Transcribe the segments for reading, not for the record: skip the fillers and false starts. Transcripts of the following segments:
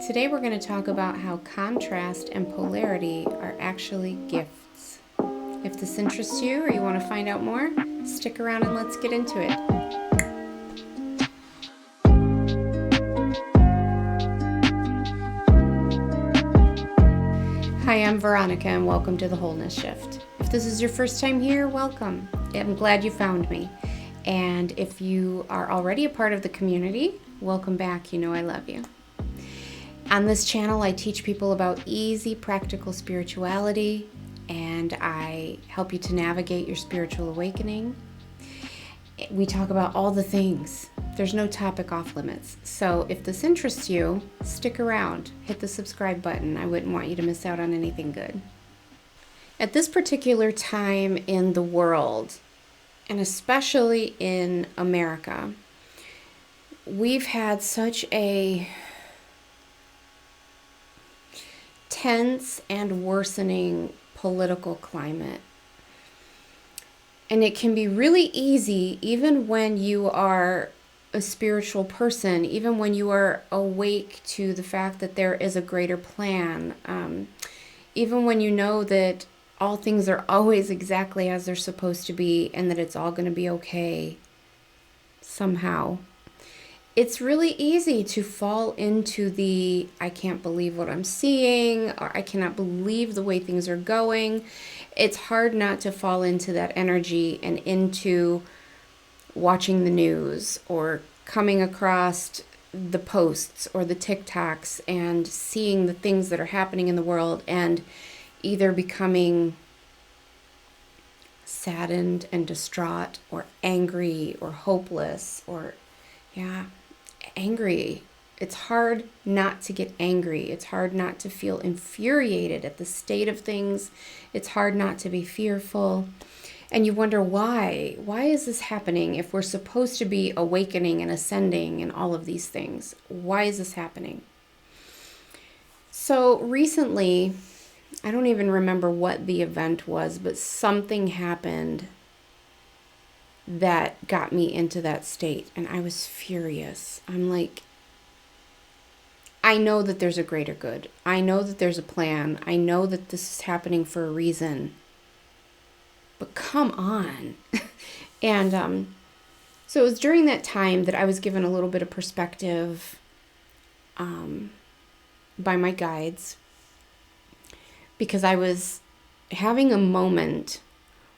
Today we're going to talk about how contrast and polarity are actually gifts. If this interests you or you want to find out more, stick around and let's get into it. Hi, I'm Veronica and welcome to the Wholeness Shift. If this is your first time here, welcome. I'm glad you found me. And if you are already a part of the community, welcome back. You know I love you. On this channel, I teach people about easy, practical spirituality, and I help you to navigate your spiritual awakening. We talk about all the things. There's no topic off limits. So if this interests you, stick around. Hit the subscribe button. I wouldn't want you to miss out on anything good. At this particular time in the world, and especially in America, we've had such a tense and worsening political climate. And it can be really easy, even when you are a spiritual person, even when you are awake to the fact that there is a greater plan, even when you know that all things are always exactly as they're supposed to be and that it's all going to be okay somehow. It's really easy to fall into the, I can't believe what I'm seeing, or I cannot believe the way things are going. It's hard not to fall into that energy and into watching the news or coming across the posts or the TikToks and seeing the things that are happening in the world and either becoming saddened and distraught or angry or hopeless or, angry. It's hard not to get angry. It's hard not to feel infuriated at the state of things. It's hard not to be fearful. And you wonder why? Why is this happening if we're supposed to be awakening and ascending and all of these things? Why is this happening? So recently, I don't even remember what the event was, but something happened that got me into that state, and I was furious. I'm like, I know that there's a greater good. I know that there's a plan. I know that this is happening for a reason. But come on. And so it was during that time that I was given a little bit of perspective by my guides, because I was having a moment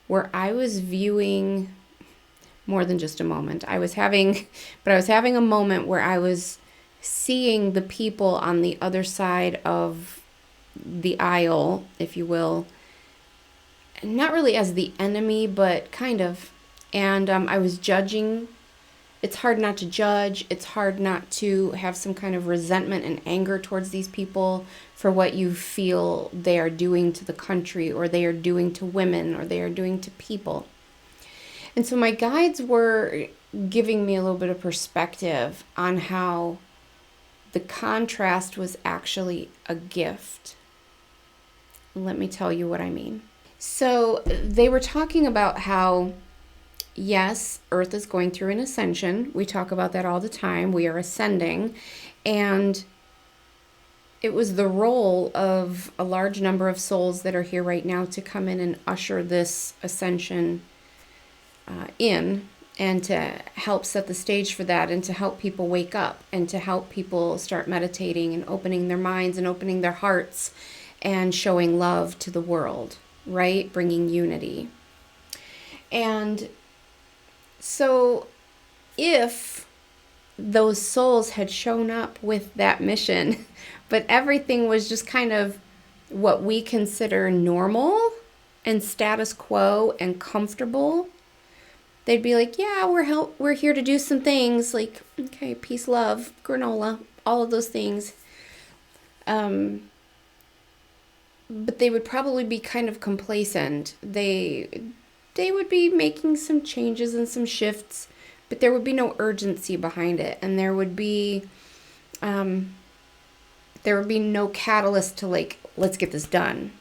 where I was viewing more than just a moment. I was having a moment where I was seeing the people on the other side of the aisle, if you will, not really as the enemy, but kind of. And I was judging. It's hard not to judge. It's hard not to have some kind of resentment and anger towards these people for what you feel they are doing to the country, or they are doing to women, or they are doing to people. And so my guides were giving me a little bit of perspective on how the contrast was actually a gift. Let me tell you what I mean. So they were talking about how, yes, Earth is going through an ascension. We talk about that all the time. We are ascending. And it was the role of a large number of souls that are here right now to come in and usher this ascension in, and to help set the stage for that, and to help people wake up, and to help people start meditating and opening their minds and opening their hearts and showing love to the world, right? Bringing unity. And so if those souls had shown up with that mission, but everything was just kind of what we consider normal and status quo and comfortable, they'd be like, yeah, we're here to do some things, like, okay, peace, love, granola, all of those things. But they would probably be kind of complacent. They would be making some changes and some shifts, but there would be no urgency behind it, and there would be no catalyst to, like, let's get this done.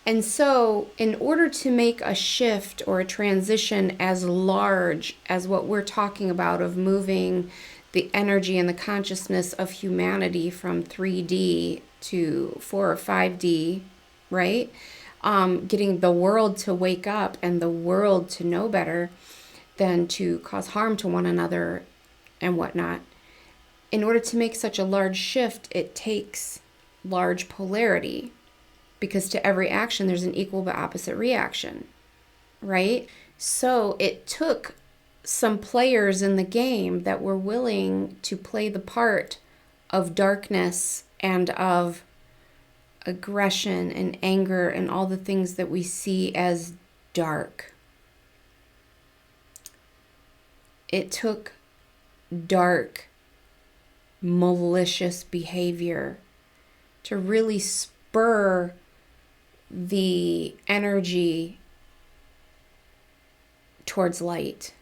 And so in order to make a shift or a transition as large as what we're talking about, of moving the energy and the consciousness of humanity from 3D to 4 or 5D, right? Getting the world to wake up and the world to know better than to cause harm to one another and whatnot. In order to make such a large shift, it takes large polarity, because to every action there's an equal but opposite reaction, right? So it took some players in the game that were willing to play the part of darkness and of aggression and anger and all the things that we see as dark. It took dark, malicious behavior to really spur the energy towards light.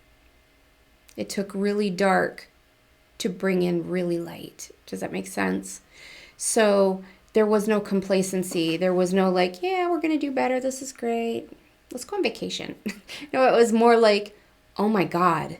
It took really dark to bring in really light. Does that make sense? So there was no complacency. There was no like, yeah, we're going to do better. This is great. Let's go on vacation. No, it was more like, oh my God,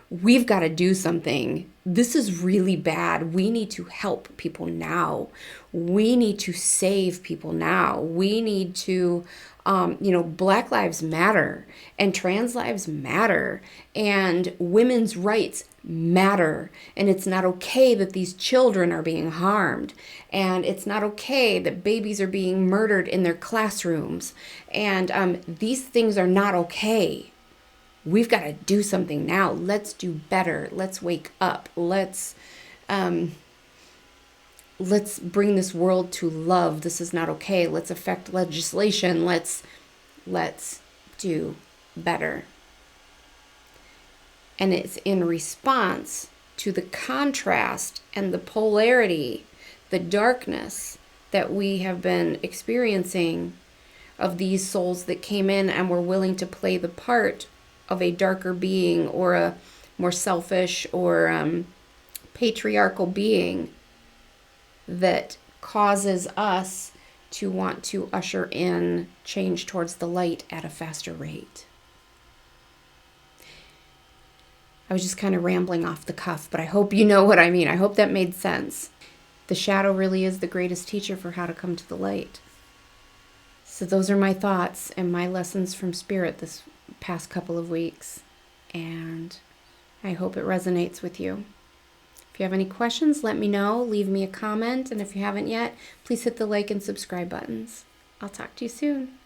we've got to do something. This is really bad. We need to help people now. We need to save people now. We need to, Black lives matter and trans lives matter and women's rights matter. And it's not okay that these children are being harmed. And it's not okay that babies are being murdered in their classrooms. And these things are not okay. We've got to do something now. Let's do better. Let's wake up. Let's bring this world to love. This is not okay. Let's affect legislation. Let's do better. And it's in response to the contrast and the polarity, the darkness that we have been experiencing of these souls that came in and were willing to play the part of a darker being or a more selfish or patriarchal being that causes us to want to usher in change towards the light at a faster rate. I was just kind of rambling off the cuff, but I hope you know what I mean. I hope that made sense. The shadow really is the greatest teacher for how to come to the light. So those are my thoughts and my lessons from Spirit this past couple of weeks, and I hope it resonates with you. If you have any questions, let me know. Leave me a comment, and if you haven't yet, please hit the like and subscribe buttons. I'll talk to you soon.